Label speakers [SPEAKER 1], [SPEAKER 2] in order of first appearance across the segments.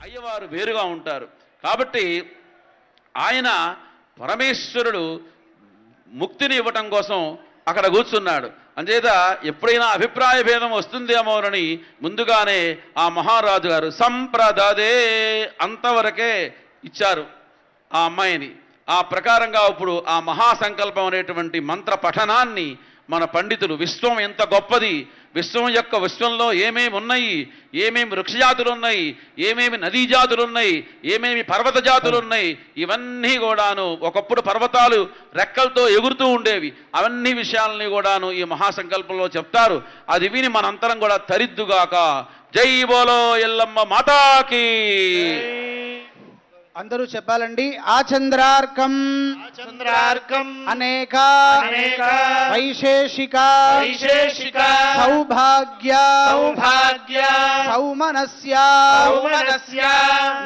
[SPEAKER 1] అయ్యవారు వేరుగా ఉంటారు. కాబట్టి ఆయన పరమేశ్వరుడు ముక్తిని ఇవ్వటం కోసం అక్కడ కూర్చున్నాడు. అంచేత ఎప్పుడైనా అభిప్రాయ భేదం వస్తుందేమోనని ముందుగానే ఆ మహారాజు గారు సంప్రదదే అంతవరకే ఇచ్చారు ఆ అమ్మాయిని. ఆ ప్రకారంగా ఇప్పుడు ఆ మహాసంకల్పం అనేటువంటి మంత్ర పఠనాన్ని మన పండితులు, విశ్వం ఎంత గొప్పది, విశ్వంలో ఏమేమి ఉన్నాయి, ఏమేమి వృక్షజాతులు ఉన్నాయి, ఏమేమి నదీ జాతులు ఉన్నాయి, ఏమేమి పర్వత జాతులు ఉన్నాయి, ఇవన్నీ కూడాను ఒకప్పుడు పర్వతాలు రెక్కలతో ఎగురుతూ ఉండేవి. అవన్నీ విషయాలని కూడాను ఈ మహాసంకల్పంలో చెప్తారు. అది విని మనంతరం కూడా తరిద్దుగాక. జై బోలో ఎల్లమ్మ మాతాకి.
[SPEAKER 2] అందరూ చెప్పాలండి. ఆచంద్రార్కం అనేక వైశేషిక సౌభాగ్య సౌమనస్య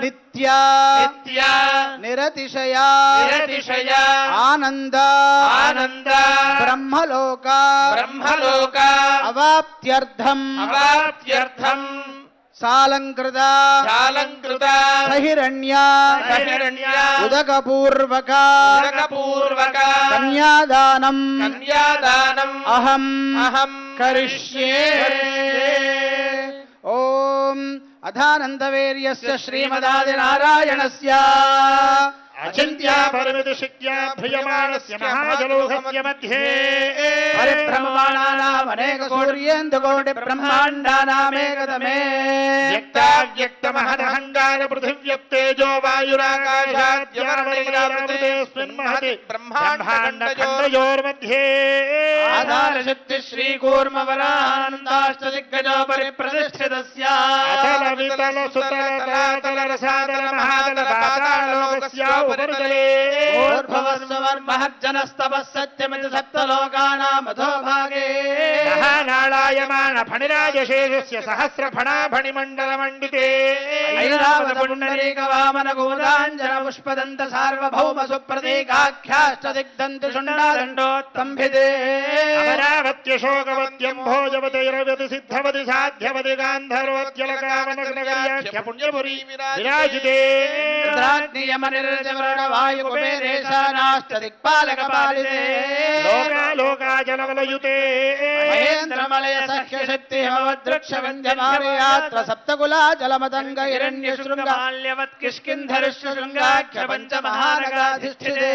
[SPEAKER 2] నిత్య నిరతిశయ ఆనంద బ్రహ్మలోక అవాప్త్యర్థం సాలంకృత సహిరణ్య ఉదకపూర్వక కన్యాదానం అహం కరిష్యే. ఓం అథానందవేర్యస్య శ్రీమదాదినారాయణస్య
[SPEAKER 3] అచింత్యా పరిమిత శక్త్యా భ్రియమాణస్య మహాజలోహస్య మధ్యే
[SPEAKER 2] పరిభ్రమమాణానాం అనేక సూర్యేందుకోటి బ్రహ్మాండానామేకతమే
[SPEAKER 3] వ్యక్తావ్యక్తమహదహంగార పృథివ్యప్తేజో వాయురాకాశాద్యమరణైరామృతేస్మిన్ మహతి బ్రహ్మాండఖండయోర్मध्ये
[SPEAKER 2] ఆధారశక్తి శ్రీకూర్మవరానందాష్టదిగ్గజో పరిప్రతిష్ఠితస్య
[SPEAKER 3] అచల వితల సుతల తలాతల రసాతల మహాతల పాతాళలోకస్య
[SPEAKER 2] ఊర్ధ్వస్వర్మహజ్జనస్తపः సత్యమితి సప్తలోకానామధోభాగే
[SPEAKER 3] మహానాళాయమాన ఫణిరాజశేషస్య సహస్రఫణాఫణిమండలమండితే
[SPEAKER 2] ఐరావతపుండరీకవామనగోదాంజన పుష్పదంత సార్వభౌమ సుప్రతీకాఖ్యాష్టదిగ్దంతి షుండాదండోత్తంభిదే
[SPEAKER 3] అమరావత్యశోకవత్యం భోజవతైరవతి సిద్ధవతి సాధ్యవతి గాంధర్వత్యలకావనగర్యాఖ్య పుణ్యపురీ విరాజితే
[SPEAKER 2] వాయుకుబేరేశానాష్టదిక్పాలకపాలితే
[SPEAKER 3] లోకాలోకాజలవలయుతే
[SPEAKER 2] మహేంద్రమలయ సఖ్యశక్తి హవద్వృక్ష వంద్యమారయాత్ర సప్తకులా జలమతంగ హిరణ్యశృంగాల్యవత్ కిష్కింధరుష్య శృంగాఖ్య పంచమహానగాధిష్ఠితే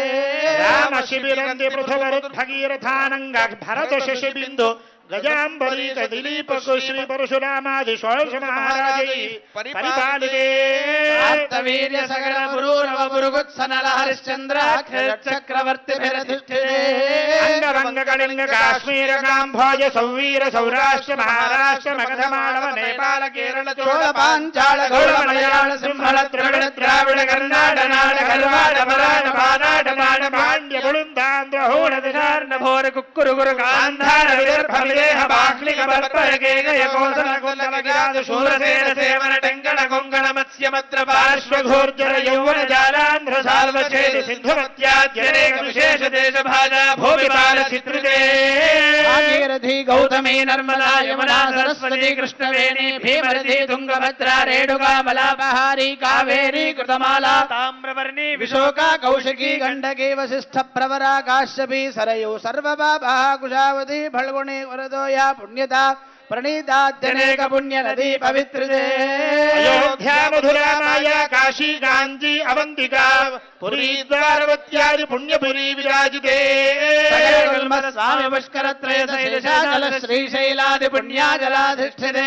[SPEAKER 3] రామ శిబిరంది పృథువరుద్భగీరథానంగ భరత శశిబిందు గజాంబరీక దిలీప శ్రీ పరశురామాది షోడశ మహారాజై పరిపాలితే
[SPEAKER 2] ఆర్తవీర్య సకల పురూరవ పురుగుత్సనల హరిశ్చంద్రాఖ్యచక్రవర్తిభిరధిష్ఠితే
[SPEAKER 3] అంగరంగ కళింగ కాశ్మీర కాంభోజ సౌవీర సౌరాష్ట్ర మహారాష్ట్ర మగధ మాళవ నేపాల కేరళ చోళ
[SPEAKER 2] పాంచాళ గౌడ మలయాళ సింహళ
[SPEAKER 3] ద్రవిడ ద్రావిడ కర్ణాట నాడ కర్వాడ మరాఠ పానాట మాడ పాండ్య పుళుందాంధ్ర హోణ దిశార్ణ భోర కుక్కురు గురు గాంధార విదర్భ విదేహ బాహ్లిక బర్పరకేగ యకోసల కుందల గిరాజ శూరసేన సేవన టంకణ కొంగణ మత్స్య మద్ర పార్శ్వఘోర్జర యౌవన జాలాంధ్ర సార్వచేది సింధుమత్యాద్యనేక విశేష దేశ భాజా భూమిపాల చిత్రితే
[SPEAKER 2] భాగీరథి గౌతమి నర్మదా యమునా సరస్వతి కృష్ణవేణి భీమరథి తుంగభద్రా రేణుకా మలాపహారి కావేరీ కృతమాలా
[SPEAKER 3] తామ్రవర్ణి
[SPEAKER 2] విశోకా కౌశికీ గండకీ వశిష్ఠ ప్రవరా కాశ్యపీ సరయూ సర్వపాపా కుశావతి ఫల్గుణి వరదోయా పుణ్యత ప్రణీతాద్యనేక పుణ్య నదీ పవిత్రితే
[SPEAKER 3] అయోధ్యా మధురా మాయా కాశీ కాంచీ అవంతికా పురీ ద్వారవత్యాది పుణ్యపురీ విరాజితే
[SPEAKER 2] స్వామి పుష్కరత్రయ శైలశాచల శ్రీశైలాది పుణ్యాజలాధిష్ఠితే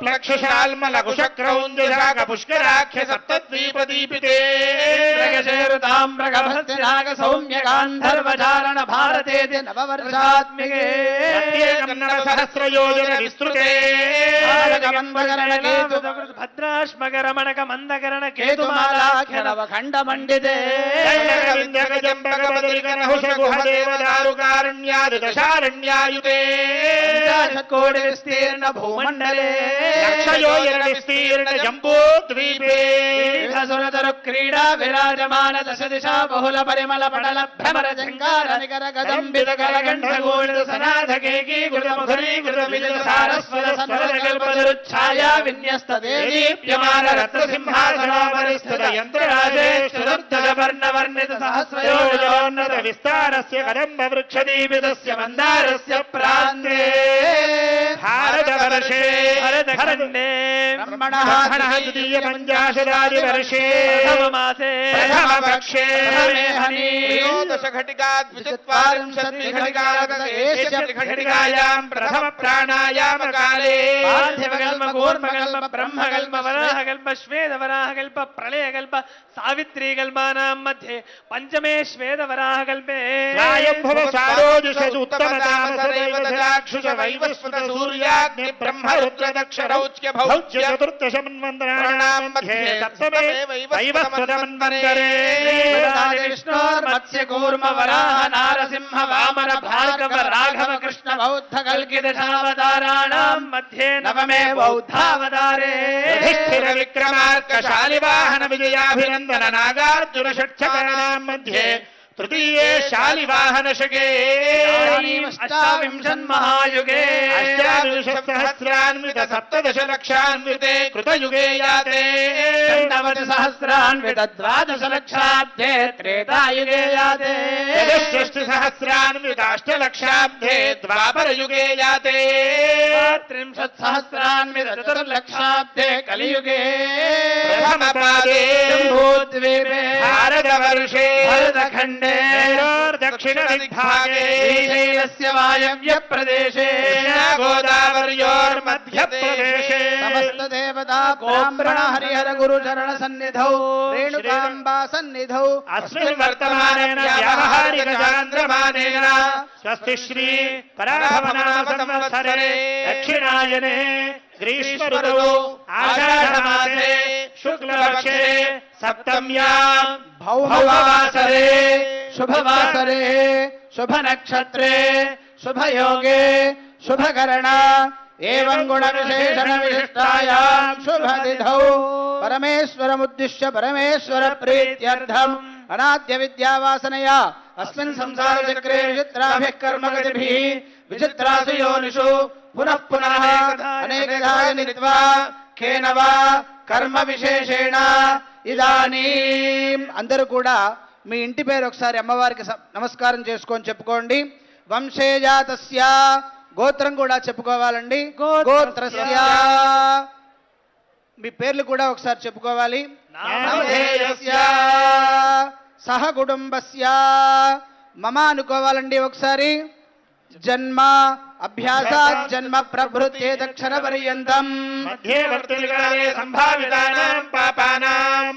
[SPEAKER 3] ప్లక్షశాల్మల కుశక్రౌంజశాఖ పుష్కరాఖ్య సప్తద్వీపదీపితే
[SPEAKER 2] తామ్రగభస్తినాగ సౌమ్య గాంధర్వచారణ భారతేతి నవవర్షాత్మికే
[SPEAKER 3] కన్నడ సహస్రయోజన విస్తృతే
[SPEAKER 2] భద్రాశ్మగరమణక మందకరణ కేతుమాలాఖ్య నవఖండ మండితే
[SPEAKER 3] గుహదేవదారుకారణ్యాది దశారణ్యాయుతే
[SPEAKER 2] కోటి విస్తీర్ణ భూమండలే
[SPEAKER 3] లక్షయోజన విస్తీర్ణ జంబూద్వీపే
[SPEAKER 2] సురతరు క్రీడా విరాజమాన దశ దిశా బహుళ పరిమళ పటల భ్రమర జంగార నికర గదంబిత కరగంఠ గోళిత సనాథకేకీ గుణ మధురీ గుణ విజయ సారస్వత సనర కల్పదరుఛాయా విన్యస్త దేశ
[SPEAKER 3] ప్రదీప్యమాన రత్నసింహాసనోపరిస్థిత యంత్రరాజేశ్వరుద్ధవర్ణవర్ణిత సహస్రయోజనోన్నత విస్తారస్య కదంబ వృక్షదీపితస్య మందారస్య ప్రాంతే భారతవర్షే భరతఖండే
[SPEAKER 2] బ్రహ్మణః
[SPEAKER 3] ద్వితీయ పంచాశదాదివర్షే ప్రథమమాసే ప్రథమపక్షే
[SPEAKER 2] ఘటికాయాం
[SPEAKER 3] ప్రథమ ప్రాణాయామ కాలే
[SPEAKER 2] పార్థివకల్ప కూర్మకల్ప బ్రహ్మకల్ప వరాహకల్ప శ్వేతవరాహకల్ప ప్రళయకల్ప సావిత్రీకల్పానాం మధ్యే పంచమే శ్వేతవరాహకల్పే
[SPEAKER 3] స్వాయంభవ సారోజుష ఉత్తమతామసదైవదాక్షుష వైవస్వత సూర్యాగ్ని బ్రహ్మరుద్ర దక్ష రౌచ్య భౌచ్య చతుర్దశ మన్వంతరాణాం మధ్యే సప్తమే వైవస్వత మన్వంతరే
[SPEAKER 2] విష్ణోర్మత్స్య కూర్మ వరాహ నారసింహ వామన భార్గవ రాఘవ కృష్ణ బౌద్ధ కల్కిదశావతారాణాం మధ్యే నవమే బౌద్ధావతారే
[SPEAKER 3] యుధిష్ఠిర విక్రమార్క శాలివాహన విజయాభినందన నాగార్జున షట్చకరణాం మధ్యే తృతీయే శాలివాహన శకే
[SPEAKER 2] అష్టావింశన్మహాయుగే
[SPEAKER 3] అష్టాదశసహస్రాన్విత సప్తదశ లక్షాన్వితే కృతయుగే యాతే
[SPEAKER 2] నవతి సహస్రాన్విత ద్వాదశ లక్షాబ్దే త్రేతాయుగే యాతే
[SPEAKER 3] చతుష్షష్టి సహస్రాన్విత అష్టలక్షాబ్దే ద్వాపరయుగే యాతే
[SPEAKER 2] త్రింశత్ సహస్రాన్విత చతుర్లక్షాబ్దే కలియుగే
[SPEAKER 3] ప్రథమపాదే
[SPEAKER 2] జంబూద్వీపే
[SPEAKER 3] భారతవర్షే
[SPEAKER 2] భరతఖండే
[SPEAKER 3] దక్షిణ దిగ్భాగే
[SPEAKER 2] శ్రీశైలస్య వాయవ్య ప్రదేశే
[SPEAKER 3] గోదావర్యోర్మధ్యప్రదేశే
[SPEAKER 2] సమస్త దేవతా బ్రాహ్మణ హరిహర గురు చరణ సన్నిధౌ రేణుకాంబా సన్నిధౌ
[SPEAKER 3] అస్మిన్ వర్తమానేన వ్యావహారిక చాంద్రమానేన స్వస్తి శ్రీ పరాభవనామ సంవత్సరే దక్షిణాయనే గ్రీష్మ ఋతువు ఆషాఢమాసే శుక్లపక్షే సప్తమ్యాం
[SPEAKER 2] భౌమవాసరే శుభవాసరే శుభ నక్షత్రే శుభయోగే శుభకరణ ఏవం గుణ విశేషణ విశిష్టాయాం శుభతిథౌ పరమేశ్వరముద్దిశ్య పరమేశ్వర ప్రీత్యర్థం అనాద్య విద్యావాసనయా అస్మిన్ సంసార చక్రే విచిత్రాభిః కర్మగతిభిః విచిత్రాసు యోనిషు పునః పునః అనేకధా జనిత్వా కేన వా కర్మ విశేషేణ ఇదానీం. అందరూ కూడా మీ ఇంటి పేరు ఒకసారి అమ్మవారికి నమస్కారం చేసుకొని చెప్పుకోండి. వంశేజాతస్య గోత్రం కూడా చెప్పుకోవాలండి. గోత్రస్య మీ పేర్లు కూడా ఒకసారి చెప్పుకోవాలి. నామధేయస్య సహ కుటుంబస్య మమ అనుకోవాలండి ఒకసారి. జన్మ అభ్యాసాత్ జన్మ ప్రభృత్యే దక్షిణ పర్యంతం
[SPEAKER 3] మధ్యవర్తికాలే సంభావితానాం పాపానాం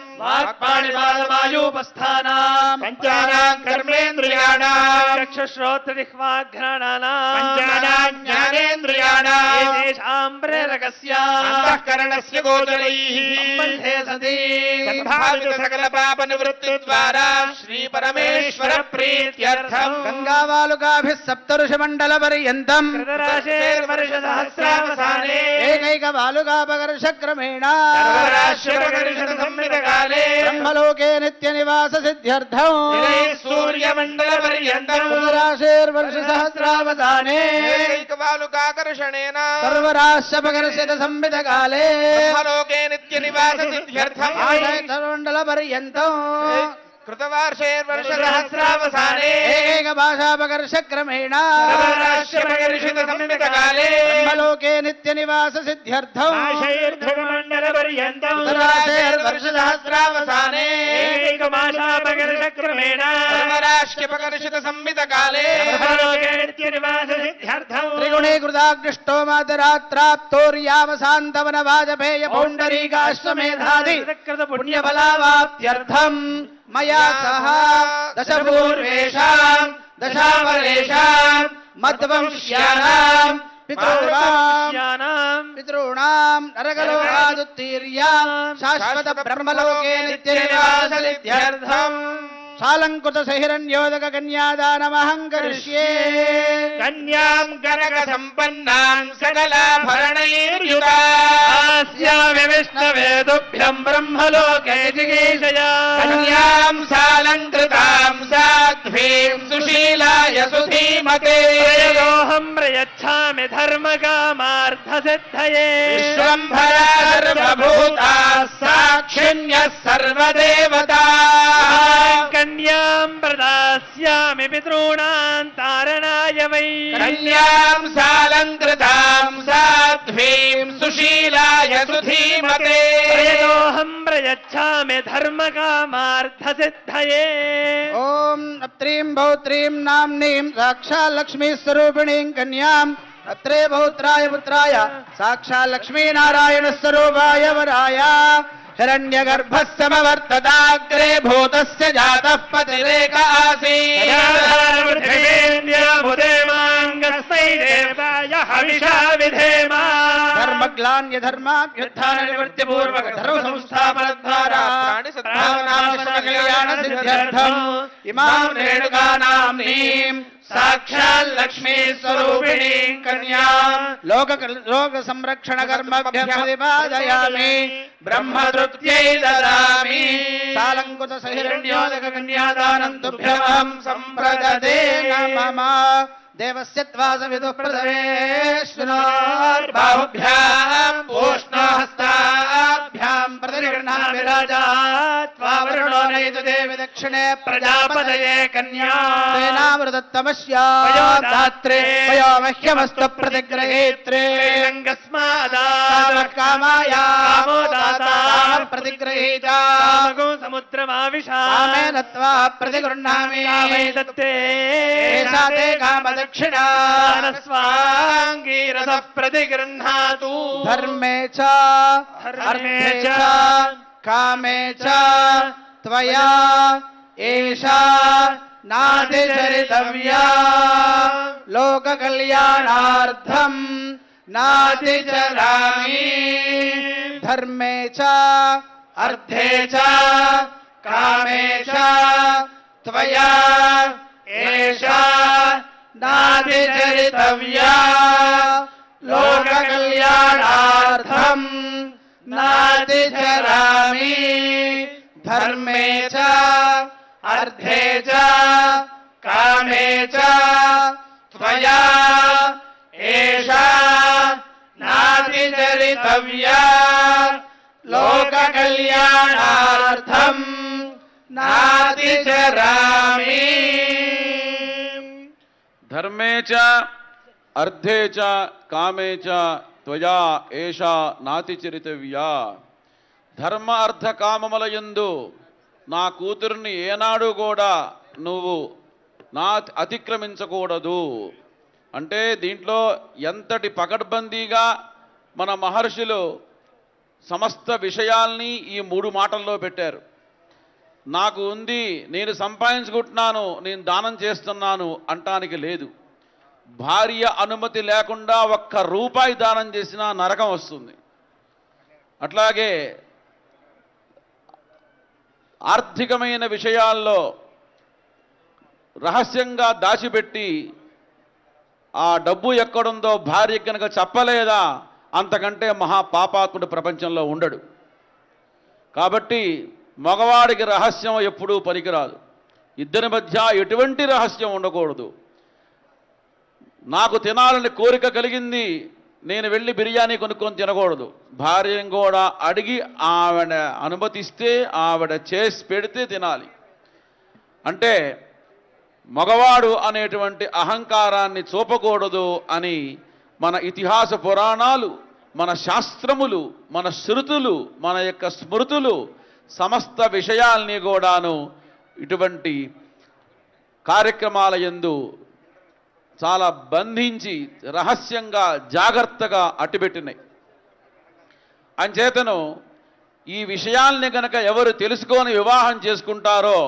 [SPEAKER 2] వాక్పాణిపాదమాయూపస్థానాం
[SPEAKER 3] పంచానాం కర్మేంద్రియాణాం
[SPEAKER 2] చక్షుశ్రోత్రజిహ్వాఘ్రాణానాం
[SPEAKER 3] పంచానాం జ్ఞానేంద్రియాణాం
[SPEAKER 2] ఏతేషాం ప్రేరకస్య
[SPEAKER 3] అంతఃకరణస్య గోచరైః
[SPEAKER 2] సంబంధే సతి
[SPEAKER 3] సంభావిత సకల పాప నివృత్తి ద్వారా శ్రీ పరమేశ్వర ప్రీత్యర్థం
[SPEAKER 2] గంగావాలుకాభిः సప్తఋషిమండల పర్యంతం
[SPEAKER 3] సహస్రావసానే
[SPEAKER 2] ఏకైక వాలుకాపకర్ష క్రమేణ
[SPEAKER 3] సంహితకాలే
[SPEAKER 2] బ్రహ్మలోకే నిత్య నివాస సిద్ధ్యర్థం
[SPEAKER 3] సూర్యమండల పర్యంతం
[SPEAKER 2] రాశేర్వర్ష సహస్రావధానే
[SPEAKER 3] ఏకైకవాలుకాకర్షణేన
[SPEAKER 2] సర్వరాశ్యపకర్షిత సంహిత కాలే
[SPEAKER 3] బ్రహ్మలోకే నిత్య నివాస సిద్ధ్యర్థం
[SPEAKER 2] మండల పర్యంతం
[SPEAKER 3] కృతవార్షేర్వర్ష సహస్రావసానే
[SPEAKER 2] ఏకైక భాషాపకర్ష క్రమేణ
[SPEAKER 3] రాశ్యపకర్షిత సంహితకాలే
[SPEAKER 2] బ్రహ్మలోకే నిత్య నివాస సిద్ధ్యర్థం
[SPEAKER 3] ఆశైర్ధ్రువమండల పర్యంతం
[SPEAKER 2] రాశేర్వర్ష సహస్రావసానే
[SPEAKER 3] ఏకమాసాపకర్ష క్రమేణ రాశ్యపకర్షిత సంహితకాలే బ్రహ్మలోకే నిత్య నివాస సిద్ధ్యర్థం
[SPEAKER 2] త్రిగుణీకృతాగ్నిష్టో మాతరాత్రాప్తోర్యావసాంతవన వాజపేయ పౌండరీకాశ్వమేధాది పుణ్యఫలావాప్త్యర్థం మయా సహ దశపూర్వేషాం దశాపరేషాం మద్వంశ్యానాం పితॄణాం నరకలోకాదుత్తీర్య శాశ్వత బ్రహ్మలోకే నిత్య నివాస సిద్ధ్యర్థం సాలంకృత సహిరణ్యోదక కన్యాదానమహం కరిష్యే
[SPEAKER 3] కన్యాం గణక సంపన్నాం సకలాభరణైర్యుతాస్యామి విష్ణవేదుభ్యం బ్రహ్మలోకే జిగీషయా కన్యాం సాలంకృతాం సాక్షాత్
[SPEAKER 2] साध्वीं सुशीलाय सुधीमते
[SPEAKER 3] त्रयोदोऽहं प्रयच्छामि धर्मकामार्थसिद्धये
[SPEAKER 2] विश्वम्भरा सर्वभूता साक्षिण्यः सर्वदेवताः
[SPEAKER 3] कन्यां प्रदास्यामि पितॄणां तारणाय वै
[SPEAKER 2] कन्यां सालङ्कृतां साध्वीं सुशीलाय सुधीमते
[SPEAKER 3] त्रयोदोऽहं प्रयच्छामि धर्मकामार्थसिद्धये
[SPEAKER 2] ॐ अत्रीं भौत्रीं नाम्नीं साक्षात् लक्ष्मीस्वरूपिणीं कन्याम् अत्रे भौत्राय पुत्राय साक्षात् लक्ष्मीनारायणस्वरूपाय वराय हिरण्यगर्भः समवर्तताग्रे भूतस्य जातः पतिरेक आसीत्
[SPEAKER 3] हविषा विधेम
[SPEAKER 2] धर्मग्लान्यधर्माभ्युत्थाननिवृत्तिपूर्वक धर्मसंस्थापनद्वारा प्राणिसद्भावनामकल्याणसिद्ध्यर्थम् इमां रेणुकानाम्नीं साक्षात् लक्ष्मी स्वरूपिणीं कन्याम् लोक संरक्षण कर्मभ्यः प्रतिपादयामि ब्रह्मतृप्त्यै ददामि सालङ्कृत सहिरण्योदक कन्यादानं तुभ्यमहं सम्प्रददे नमः देवस्य त्वासविदुः प्रथमेश्वरोर्बाहुभ्याम् पूष्णहस्ताभ्याम् प्रतिगृह्णामि राजा त्वावरुणो नयतु देवि दक्षिणे प्रजापतये कन्या तेनामृतत्तमस्यात्रे वयो मह्यमस्तु प्रतिग्रहेत्रे कामाया प्रतिगृहीता
[SPEAKER 3] समुद्रमाविशा
[SPEAKER 2] कामेन त्वा प्रतिगृह्णामि
[SPEAKER 3] दत्ते
[SPEAKER 2] एषा ते कामदक्षिणा
[SPEAKER 3] स्वाङ्गीरसः प्रतिगृह्णातु
[SPEAKER 2] धर्मे च अर्थे च कामे च त्वया एषा नातिचरितव्या लोककल्याणार्थं नातिचरामि धर्मे च अर्थे च कामे च त्वया एषा नातिचरितव्या लोककल्याणार्थं नातिचरामि धर्मे च अर्थे च कामे च त्वया एषा नातिचरितव्या लोककल्याणार्थं नातिचरामि
[SPEAKER 1] ధర్మే చ అర్థే చ కామే చ త్వయా ఏషా నాతిచరితవ్యా. ధర్మ అర్థ కామముల యందు నా కూతుర్ని ఏనాడు కూడా నువ్వు అతిక్రమించకూడదు. అంటే దీంట్లో ఎంతటి పకడ్బందీగా మన మహర్షులు సమస్త విషయాల్ని ఈ 3 మాటల్లో పెట్టారు. నాకు ఉంది, నేను సంపాదించుకుంటున్నాను, నేను దానం చేస్తున్నాను అంటానికి లేదు. భార్య అనుమతి లేకుండా ₹1 దానం చేసినా నరకం వస్తుంది. అట్లాగే ఆర్థికమైన విషయాల్లో రహస్యంగా దాచిపెట్టి ఆ డబ్బు ఎక్కడుందో భార్య కనుక చెప్పలేదా అంతకంటే మహాపాపాత్ముడు ప్రపంచంలో ఉండడు. కాబట్టి మగవాడికి రహస్యం ఎప్పుడూ పనికిరాదు. ఇద్దరి మధ్య ఎటువంటి రహస్యం ఉండకూడదు. నాకు తినాలని కోరిక కలిగింది, నేను వెళ్ళి బిర్యానీ కొనుక్కొని తినకూడదు. భార్యను కూడా అడిగి ఆవిడ అనుమతిస్తే ఆవిడ చేసి పెడితే తినాలి. అంటే మగవాడు అనేటువంటి అహంకారాన్ని చూపకూడదు అని మన ఇతిహాస పురాణాలు, మన శాస్త్రములు, మన శృతులు, మన యొక్క స్మృతులు సమస్త విషయాల్ని కూడాను ఇటువంటి కార్యక్రమాల యందు చాలా బంధించి రహస్యంగా జాగ్రత్తగా అట్టిపెట్టినాయి. అంచేతను ఈ విషయాల్ని గనక ఎవరు తెలుసుకొని వివాహం చేసుకుంటారో,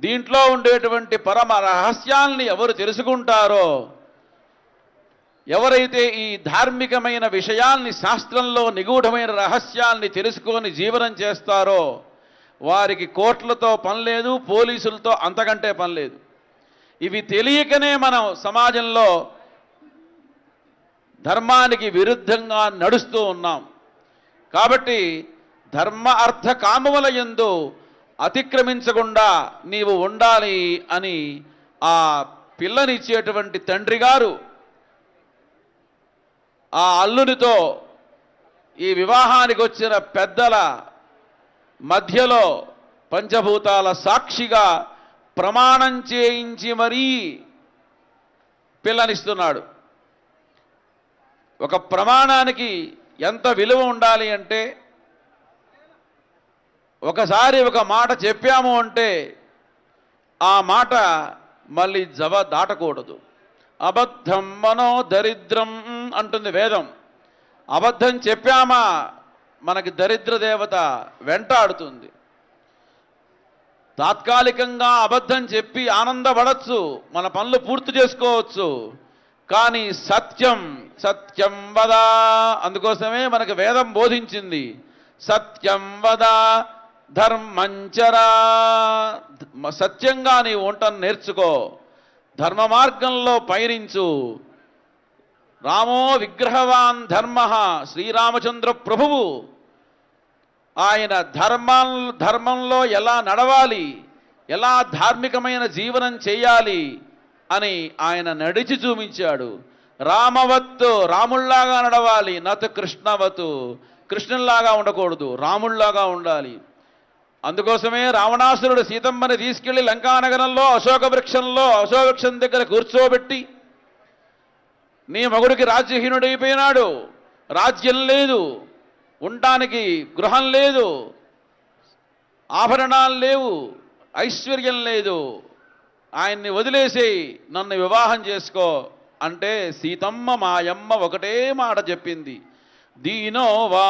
[SPEAKER 1] దీంట్లో ఉండేటువంటి పరమ రహస్యాల్ని ఎవరు తెలుసుకుంటారో, ఎవరైతే ఈ ధార్మికమైన విషయాల్ని, శాస్త్రంలో నిగూఢమైన రహస్యాల్ని తెలుసుకొని జీవనం చేస్తారో వారికి కోర్టులతో పని లేదు, పోలీసులతో అంతకంటే పని లేదు. ఇవి తెలియకనే మనం సమాజంలో ధర్మానికి విరుద్ధంగా నడుస్తూ ఉన్నాం. కాబట్టి ధర్మ అర్థ కామముల యందు అతిక్రమించకుండా నీవు ఉండాలి అని ఆ పిల్లనిచ్చేటువంటి తండ్రి గారు ఆ అల్లునితో ఈ వివాహానికి వచ్చిన పెద్దల మధ్యలో పంచభూతాల సాక్షిగా ప్రమాణం చేయించి మరీ పిల్లనిస్తున్నాడు. ఒక ప్రమాణానికి ఎంత విలువ ఉండాలి అంటే, ఒకసారి ఒక మాట చెప్పాము అంటే ఆ మాట మళ్ళీ దాటకూడదు. అబద్ధం మనో దరిద్రం అంటుంది వేదం. అబద్ధం చెప్పామా మనకి దరిద్ర దేవత వెంటాడుతుంది. తాత్కాలికంగా అబద్ధం చెప్పి ఆనందపడచ్చు, మన పనులు పూర్తి చేసుకోవచ్చు. కానీ సత్యం సత్యం వద, అందుకోసమే మనకు వేదం బోధించింది సత్యం వద ధర్మంచరా. సత్యంగా నీ వంటను నేర్చుకో, ధర్మ మార్గంలో పయనించు. రామో విగ్రహవాన్ ధర్మ, శ్రీరామచంద్ర ప్రభువు ఆయన ధర్మంలో ఎలా నడవాలి, ఎలా ధార్మికమైన జీవనం చేయాలి అని ఆయన నడిచి చూపించాడు. రామవత్తు, రాముళ్లాగా నడవాలి, నతు కృష్ణవతు, కృష్ణుల్లాగా ఉండకూడదు, రాముళ్లాగా ఉండాలి. అందుకోసమే రావణాసురుడు సీతమ్మని తీసుకెళ్లి లంకానగరంలో అశోక వృక్షం దగ్గర కూర్చోబెట్టి, నీ మగుడికి రాజ్యహీనుడైపోయినాడు, రాజ్యం లేదు, ఉండటానికి గృహం లేదు, ఆభరణాలు లేవు, ఐశ్వర్యం లేదు, ఆయన్ని వదిలేసేయి, నన్ను వివాహం చేసుకో అంటే సీతమ్మ మాయమ్మ ఒకటే మాట చెప్పింది, దీనో వా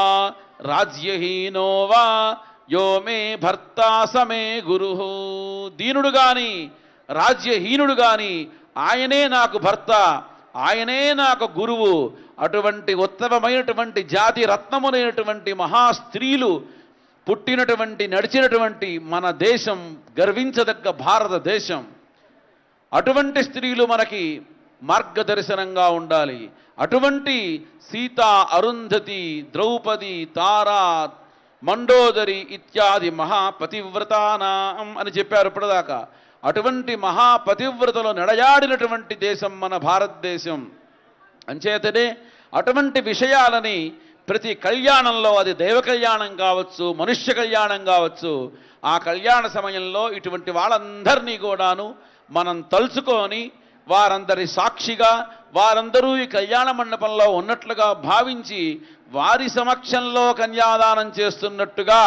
[SPEAKER 1] రాజ్యహీనో వా యో మే భర్త సమే గురు. దీనుడు గాని రాజ్యహీనుడు గాని ఆయనే నాకు భర్త, ఆయనే నాకు గురువు. అటువంటి ఉత్తమమైనటువంటి జాతి రత్నములైనటువంటి మహాస్త్రీలు పుట్టినటువంటి నడిచినటువంటి మన దేశం, గర్వించదగ్గ భారతదేశం. అటువంటి స్త్రీలు మనకి మార్గదర్శనంగా ఉండాలి. అటువంటి సీత, అరుంధతి, ద్రౌపది, తారా, మండోదరి ఇత్యాది మహాపతివ్రతానాం అని చెప్పారు ఇప్పటిదాకా. అటువంటి మహాపతివ్రతలో నడయాడినటువంటి దేశం మన భారతదేశం. అంచేతనే అటువంటి విషయాలని ప్రతి కళ్యాణంలో, అది దైవ కళ్యాణం కావచ్చు, మనుష్య కళ్యాణం కావచ్చు, ఆ కళ్యాణ సమయంలో ఇటువంటి వాళ్ళందరినీ కూడాను మనం తలుచుకొని వారందరి సాక్షిగా, వారందరూ ఈ కళ్యాణ మండపంలో ఉన్నట్లుగా భావించి వారి సమక్షంలో కన్యాదానం చేస్తున్నట్టుగా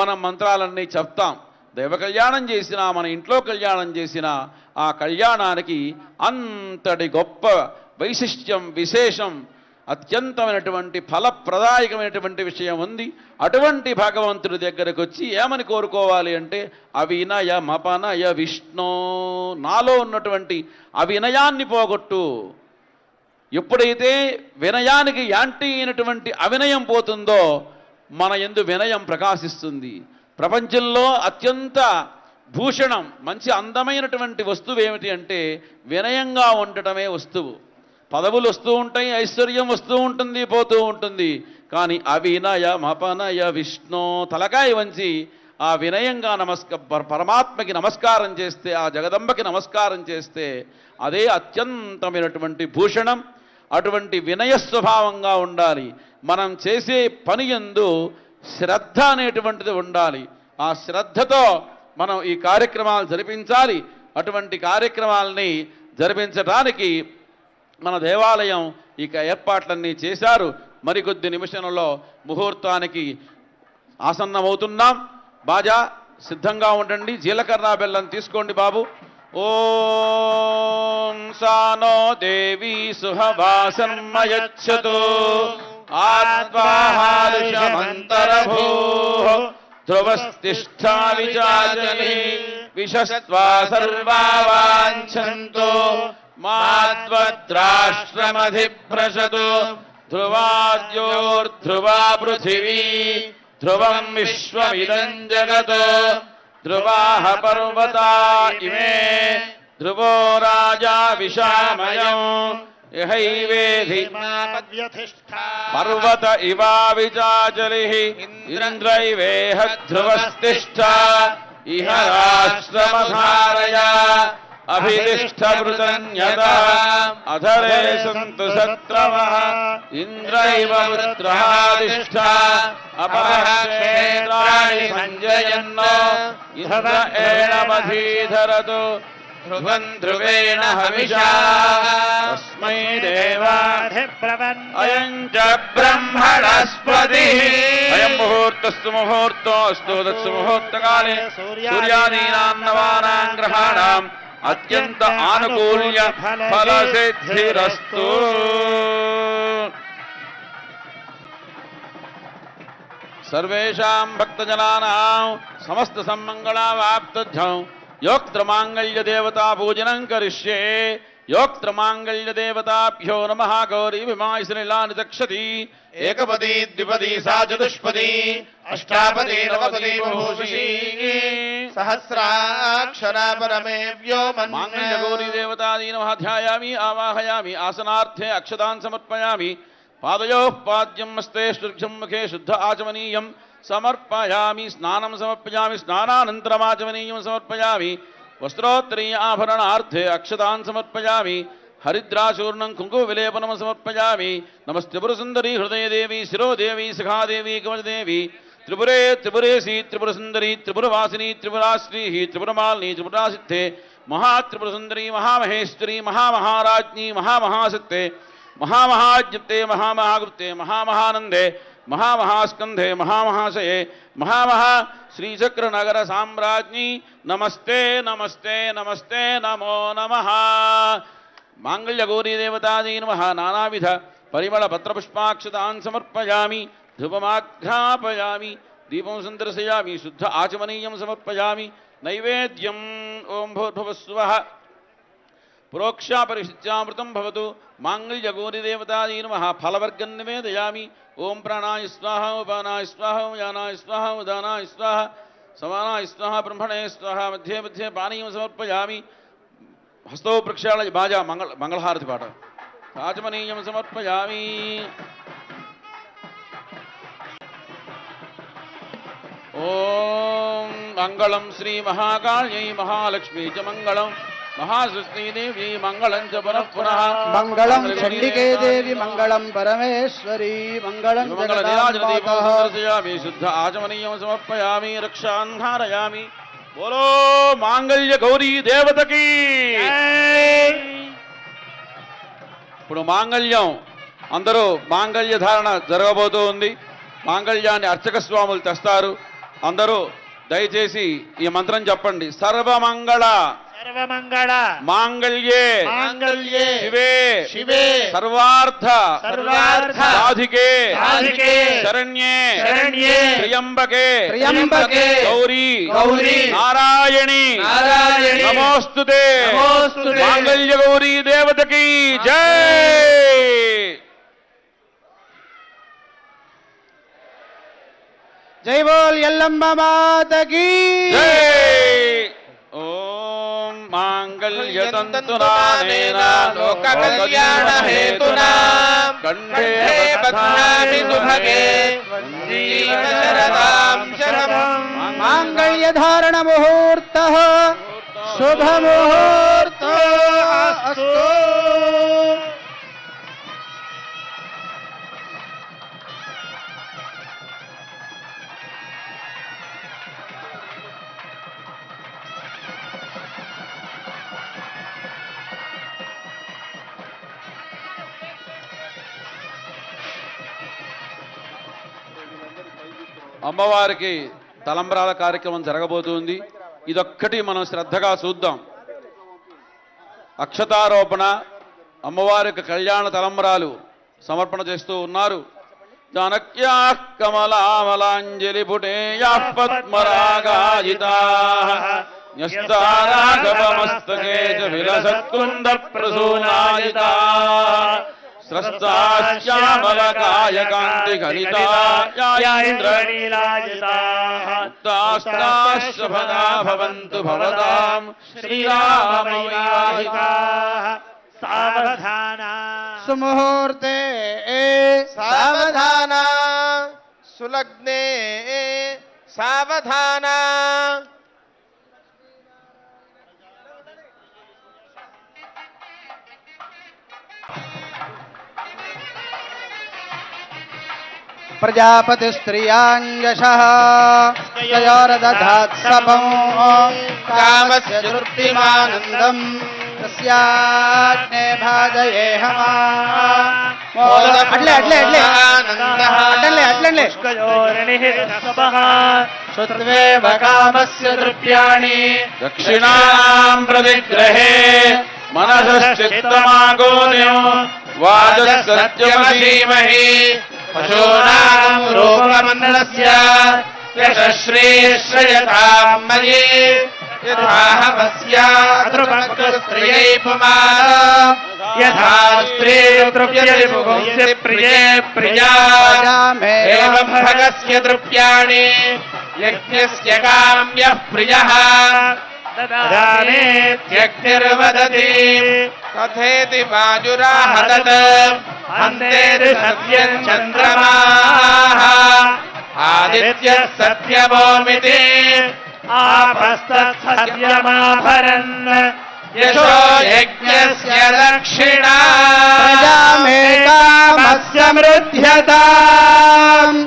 [SPEAKER 1] మనం మంత్రాలన్నీ చెప్తాం. దైవ కళ్యాణం చేసినా, మన ఇంట్లో కళ్యాణం చేసినా ఆ కళ్యాణానికి అంతటి గొప్ప వైశిష్ట్యం, విశేషం, అత్యంతమైనటువంటి ఫలప్రదాయకమైనటువంటి విషయం ఉంది. అటువంటి భగవంతుడి దగ్గరకు వచ్చి ఏమని కోరుకోవాలి అంటే, అవినయమపనయ విష్ణో, నాలో ఉన్నటువంటి అవినయాన్ని పోగొట్టు. ఎప్పుడైతే వినయానికి యాంటీ అయినటువంటి అవినయం పోతుందో మన యందు వినయం ప్రకాశిస్తుంది. ప్రపంచంలో అత్యంత భూషణం, మంచి అందమైనటువంటి వస్తువు ఏమిటి అంటే వినయంగా ఉండటమే వస్తువు. పదవులు వస్తూ ఉంటాయి, ఐశ్వర్యం వస్తూ ఉంటుంది, పోతూ ఉంటుంది. కానీ అవినయమపనయ విష్ణు, తలకాయ వంచి ఆ వినయంగా పరమాత్మకి నమస్కారం చేస్తే, ఆ జగదంబకి నమస్కారం చేస్తే అదే అత్యంతమైనటువంటి భూషణం. అటువంటి వినయ స్వభావంగా ఉండాలి. మనం చేసే పని యందు శ్రద్ధ అనేటువంటిది ఉండాలి. ఆ శ్రద్ధతో మనం ఈ కార్యక్రమాలు జరిపించాలి. అటువంటి కార్యక్రమాలని జరిపించడానికి మన దేవాలయం ఇక ఏర్పాట్లన్నీ చేశారు. మరికొద్ది నిమిషంలో ముహూర్తానికి ఆసన్నమవుతున్నాం. బాజా సిద్ధంగా ఉండండి. జీలకర్ర బెల్లం తీసుకోండి బాబు. ఓం సానో దేవీ సుహవాసన్మయచ్చతు ఆత్వాహారుషమంతరభూ ధ్రువస్తిష్ఠా విచాచలి విషస్త్వా సర్వా వాంఛంతో మాద్వద్రాష్ట్రమధిభ్రశతు ధ్రువాద్యోర్ధ్రువా పృథివీ ధ్రువం విశ్వమిదం జగత్ ధ్రువాః పర్వతా ఇమే ధ్రువో రాజా విశామయం యహైవేధి పర్వత ఇవా విచాచలిః ఇంద్రైవేహ ధ్రువస్తిష్ఠా ఇహ రాష్ట్రమధారయ అభితిష్ఠవృతన్యత అధరే సంతు శత్రవః ఇంద్రైవ వృత్రాదిష్ఠ అపరః క్షేత్రాణి సంజయన్నో ఇంద్ర ఏణమధీధరతు ధ్రువం ధ్రువేణ హవిషా తస్మై దేవాధిబ్రవన్ అయం చ బ్రహ్మణస్పతిః అయం ముహూర్తస్తు ముహూర్తోస్తు తత్సు ముహూర్తకాలే సూర్యాదీనాం నవానాం గ్రహాణాం అత్యంత ఆనుకూల్య ఫలసిద్ధిరస్తు. సర్వేషాం భక్తజనానాం సమస్త సమ్మంగళావాప్తధ్యం యోక్త్ర మాంగళ్య దేవతా పూజనం కరిష్యే. యోక్త్ర మాంగళ్య దేవతాభ్యో నమః. గౌరీ విమాయశ్రీలాని చక్షతి
[SPEAKER 3] ఏకపదీ ద్విపదీ సా చతుష్పదీ అష్టాపదీ నవపదీ బహూషీ సహస్రాక్షరా పరమే వ్యోమన్.
[SPEAKER 1] మాంగళ్య గౌరీ దేవతాదీ నమః. ధ్యాయామి ఆవాహయామి ఆసనార్థే అక్షతాన్ సమర్పయామి. పాదయోః పాద్యం హస్తే శుద్ధం ముఖే శుద్ధ ఆచమనీయం సమర్పయామి. స్నానం సమర్పయామి. స్నానానంతరమాచమనీయం సమర్పయామి. వస్త్రోత్తరీయ ఆభరణార్థే అక్షతాన్ సమర్పయామి. హరిద్రాచూర్ణం కుంకుమ విలేపనం సమర్పయామి. నమస్త్రిపురసుందరీ హృదయదేవి శిరోదేవి సఖాదేవి కవచదేవి త్రిపురే త్రిపురేసి త్రిపురసుందరీ త్రిపురవాసిని త్రిపురాశ్రీ త్రిపురమాలిని త్రిపురాసిద్ధే మహాత్రిపురసుందరీ మహామహేశ్వరీ మహామహారాజ్ఞీ మహామహాసత్తే మహామహాజ్ఞప్తే మహామహాగుప్తే మహామహానందే మహామహాస్కంధే మహామహాశయే మహామహా శ్రీచక్రనగర సామ్రాజ్ఞీ నమస్తే నమస్తే నమస్తే నమో నమః. మాంగళ్య గౌరీ దేవతాదీ నమః. నానావిధ పరిమళ పత్రపుష్పాక్షతాన్ సమర్పయామి. ధూపమాఘ్రాపయామి. దీపం సందర్శయామి. శుద్ధ ఆచమనీయం సమర్పయామి. నైవేద్యం ఓం భూర్భువస్సువః ప్రోక్షాపరిషిత్యామృతం భవతు. మాంగళ్య గౌరీ దేవతాదీ నమః. ఫలవర్గం నివేదయామి. ఓం ప్రాణాయ స్వాహ ఉపానాయ స్వాహ యానాయ స్వాహ ఉదానాయ స్వాహ సమానాయ స్వాహ బ్రహ్మణే స్వాహ. మధ్యే మధ్యే పానీయం సమర్పయామి. హస్తో ప్రక్షాళ బాజా మంగళహారతి పాట. ఆచమనీయం సమర్పయామి. ఓం మంగళం శ్రీ మహాకాళ్యై మహాలక్ష్మీ చ మంగళం మహాసృష్టి దేవి మంగళం చ పునః పునః.
[SPEAKER 2] మంగళం చండికే దేవి మంగళం పరమేశ్వరీ మంగళం జగదాంబాతః.
[SPEAKER 1] దర్శయామి. శుద్ధ ఆచమనీయం సమర్పయామి. రక్షాన్ ధారయామి. బోలో మాంగళ్య గౌరీ దేవతకి. ఇప్పుడు మాంగళ్యం అందరూ మాంగళ్య ధారణ జరగబోతూ ఉంది. మాంగళ్యాన్ని అర్చక స్వాములు తెస్తారు. అందరూ దయచేసి ఈ మంత్రం చెప్పండి. సర్వమంగళ
[SPEAKER 3] సర్వమంగళ
[SPEAKER 1] మాంగళ్యే
[SPEAKER 3] మాంగళ్యే
[SPEAKER 1] శివే
[SPEAKER 3] శివే
[SPEAKER 1] సర్వార్థ
[SPEAKER 3] సర్వార్థ
[SPEAKER 1] సాధికే
[SPEAKER 3] సాధికే
[SPEAKER 1] శరణ్యే
[SPEAKER 3] శరణ్యే
[SPEAKER 1] త్ర్యంబకే
[SPEAKER 2] త్ర్యంబకే
[SPEAKER 1] గౌరీ
[SPEAKER 3] గౌరీ
[SPEAKER 1] నారాయణి
[SPEAKER 3] నారాయణి
[SPEAKER 1] నమోస్తుతే.
[SPEAKER 3] నమోస్తుతే.
[SPEAKER 1] మాంగళ్య గౌరీ దేవతకి జై.
[SPEAKER 2] జై బోల్ ఎల్లమ్మ మాతకి
[SPEAKER 1] జై. ఓం మాంగళ్యతంతునానేన
[SPEAKER 3] లోక కళ్యాణ హేతునా
[SPEAKER 1] కంఠే
[SPEAKER 3] బధ్నామి సుభగే జీవశరదాం శరదం.
[SPEAKER 2] మాంగళ్య ధారణ ముహూర్త శుభ ముహూర్త అస్తు.
[SPEAKER 1] అమ్మవారికి తలంబ్రాల కార్యక్రమం జరగబోతుంది. ఇదొక్కటి మనం శ్రద్ధగా చూద్దాం. అక్షతారోపణ అమ్మవారికి కళ్యాణ తలంబ్రాలు సమర్పణ చేస్తూ ఉన్నారు. జానక్యా కమలామలాంజలి పుటేయా పద్మరాగాజితా న్యస్తారాఘవమస్తకే చ విలసత్కుంద ప్రసూనాయితా స్రస్తాశ్యామలకాయ కాంతి ఖలితాస్త్రాశ్రభదా భవంతు భవతాం శ్రీరామవైవాహికాః.
[SPEAKER 3] సావధాన
[SPEAKER 2] సుముహూర్తే
[SPEAKER 3] సావధాన సులగ్నే సావధాన
[SPEAKER 2] प्रजापतिस्त्रियाञ्जशः तयोरदधात्सपं कामस्य तृप्तिमानन्दम् तस्याग्ने भाजयेहमा श्रुत्वेव कामस्य तृप्याणि
[SPEAKER 1] दक्षिणाम् प्रतिग्रहे मनसश्चित्तमागोन्यो वाचस्सत्यमधीमहि पशूनाम् रूपमन्नस्य यशश्रीश्रयताम् मयि यथाहमस्याद्रुमस्त्रियै पुमान् यथा स्त्रीतृप्यति प्रिये प्रिया एवं भगस्य तृप्याणि यज्ञस्य काम्यः प्रियः ददानेत्यग्निर्वदति तथेति वाजुराहतत् अन्तेति सत्यम् चन्द्रमाः आदित्यः सत्यवोमिति आपस्तत्सत्यमाभरन् यशो यज्ञस्य दक्षिणा
[SPEAKER 2] प्रजामेकामस्य मृध्यताम्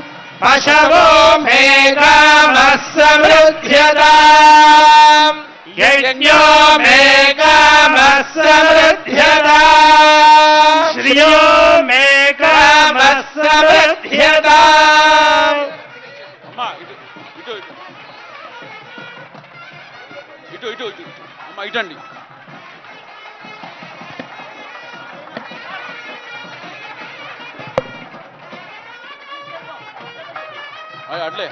[SPEAKER 1] पशवो मे कामस्य मृध्यताम् यज्ञो मे कामस्य मृध्यताम् श्रियो मे कामस्य मृध्यताम् ఇటు అమ్మ ఇటండి అట్లే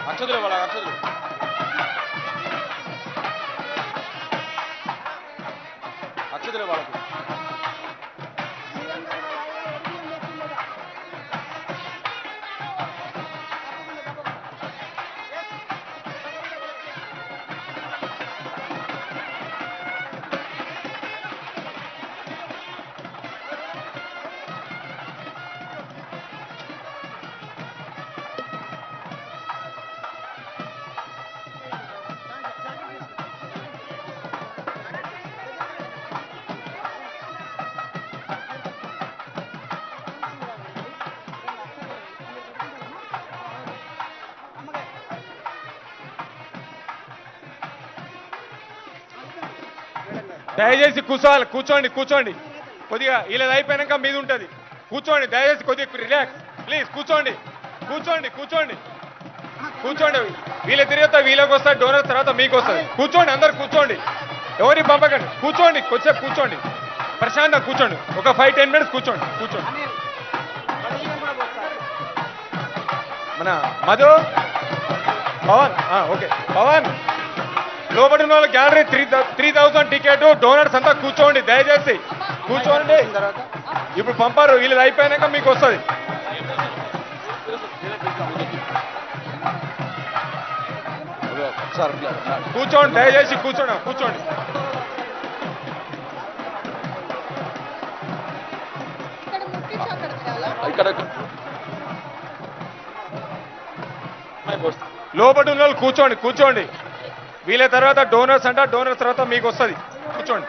[SPEAKER 1] అక్షతులే వాళ్ళ అక్షతులు అక్షతులే వాళ్ళకు
[SPEAKER 3] దయచేసి కూర్చోండి కొద్దిగా ఇలా అయిపోయాక మీద ఉంటుంది. కూర్చోండి దయచేసి కొద్దిగా రిలాక్స్ ప్లీజ్. కూర్చోండి. వీళ్ళ తిరిగితే వీళ్ళకి వస్తారు డోనర్ తర్వాత మీకు వస్తుంది. కూర్చోండి అందరు కూర్చోండి. ఎవరిని పంపకండి. కూర్చోండి కొద్దిసేపు కూర్చోండి. ప్రశాంతంగా కూర్చోండి. ఒక 5-10 మినిట్స్ కూర్చోండి. మన మధు పవన్ ఓకే పవన్ లోపల ఉన్న వాళ్ళ గ్యాలరీ 3000 టికెట్ డోనర్స్ అంతా కూర్చోండి దయచేసి కూర్చోండి. ఇప్పుడు పంపారు వీళ్ళు అయిపోయాక మీకు వస్తుంది. కూర్చోండి దయచేసి కూర్చోండి. లోపల ఉన్న వాళ్ళు కూర్చోండి. వీళ్ళ తర్వాత డోనర్స్ డోనర్స్ తర్వాత మీకు వస్తుంది. కూర్చోండి.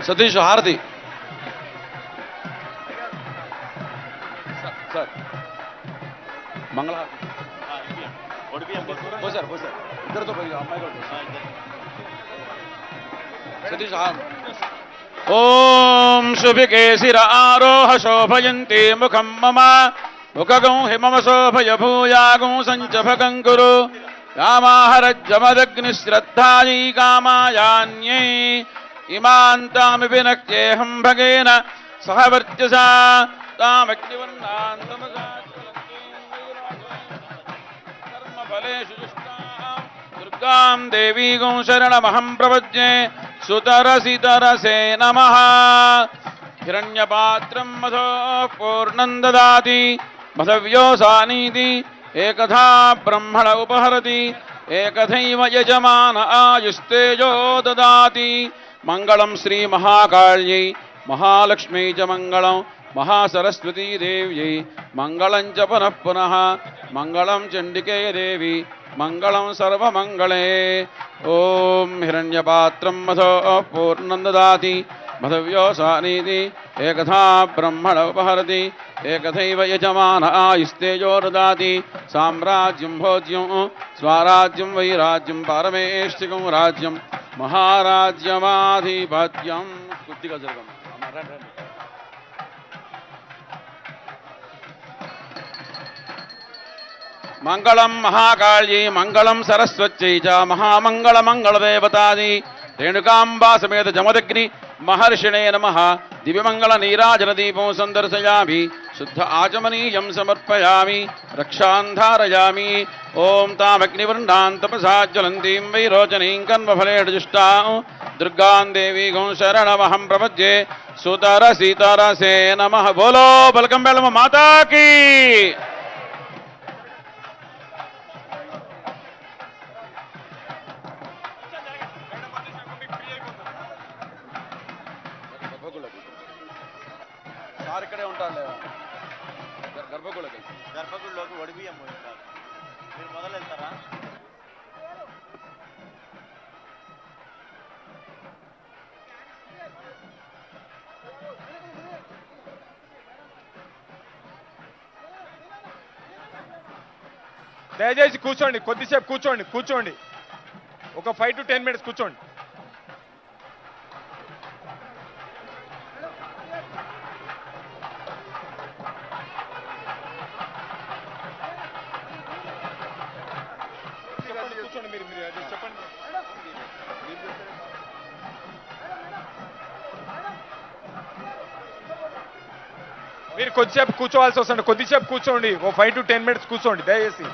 [SPEAKER 1] సతీష్ హారతి మంగళహారతి పోసారు ఇద్దరితో పోయి అమ్మాయి కూడా పోసారు. సతీష్ ఓం శుభికేశిర ఆరోహ శోభయంతి ముఖం మమ ముఖగం హిమమ శోభయ భూయాగం సంచభగం కురు కామాహరజ్జమదగ్ని శ్రద్ధాయై కామాయాన్యై ఇమాంతామి వినక్త్యేహం భగేన సహ వర్చసా కర్మఫలేషు దుష్టాం దుర్గాం దేవీగం శరణమహం ప్రపద్యే సుతరసితరసే నమః. హిరణ్యపాత్రం మధో పూర్ణం దదాతి మధవ్యోసానీతి ఏకథా బ్రహ్మణ ఉపహరతి ఏకథైవ యజమాన ఆయుస్తేజో దదాతి. మంగళం శ్రీ మహాకాళ్యై మహాలక్ష్మీ చ మంగళం మహాసరస్వతీ దేవ్యై మంగళం చ పునః పునః మంగళం చండికే దేవి మంగళం సర్వమంగళే. ఓం హిరణ్యపాత్రం మధో పూర్ణం దదాతి మధవ్యోసానీతి ఏకథా బ్రహ్మణ ఉపహరతి ఏకథైవ యజమాన ఆయుస్తేజో దదాతి. సామ్రాజ్యం భోజ్యం స్వరాజ్యం వైరాజ్యం పారమేష్టికం రాజ్యం మహారాజ్యమాధిపత్యం. కొద్దిగా జరగం. మంగళం మహాకాళ్యై మంగళం సరస్వత్యై చ మహామంగళమంగళదేవతాది రేణుకాంబా సమేత జమదగ్ని మహర్షిణే నమః. దివ్యమంగళ నీరాజన దీపం సందర్శయామి శుద్ధ ఆచమనీయం సమర్పయామి రక్షాంధారయామి. ఓం తామగ్నివర్ణాం తపసా జ్వలంతీం వైరోచనీం కన్మఫలేషు దుష్టాం దుర్గాం దేవీగం శరణమహం ప్రపద్యే సుతరసితరసే నమః. బోలో బలకం బెల్లమ్మ మాతాకి. సార్ ఇక్కడే ఉంటారు.
[SPEAKER 4] గర్భగుడిలోకి ఒడిబియ్యం పోయింటారు. మీరు మొదలు వెళ్తారా?
[SPEAKER 3] దయచేసి కూర్చోండి, కొద్దిసేపు కూర్చోండి. ఒక 5 to 10 minutes కూర్చోండి. కూర్చోండి మీరు అది చెప్పండి. మీరు కొద్దిసేపు కూర్చోవాల్సి వస్తుంది. కొద్దిసేపు కూర్చోండి. ఓ 5 to 10 minutes కూర్చోండి దయచేసి.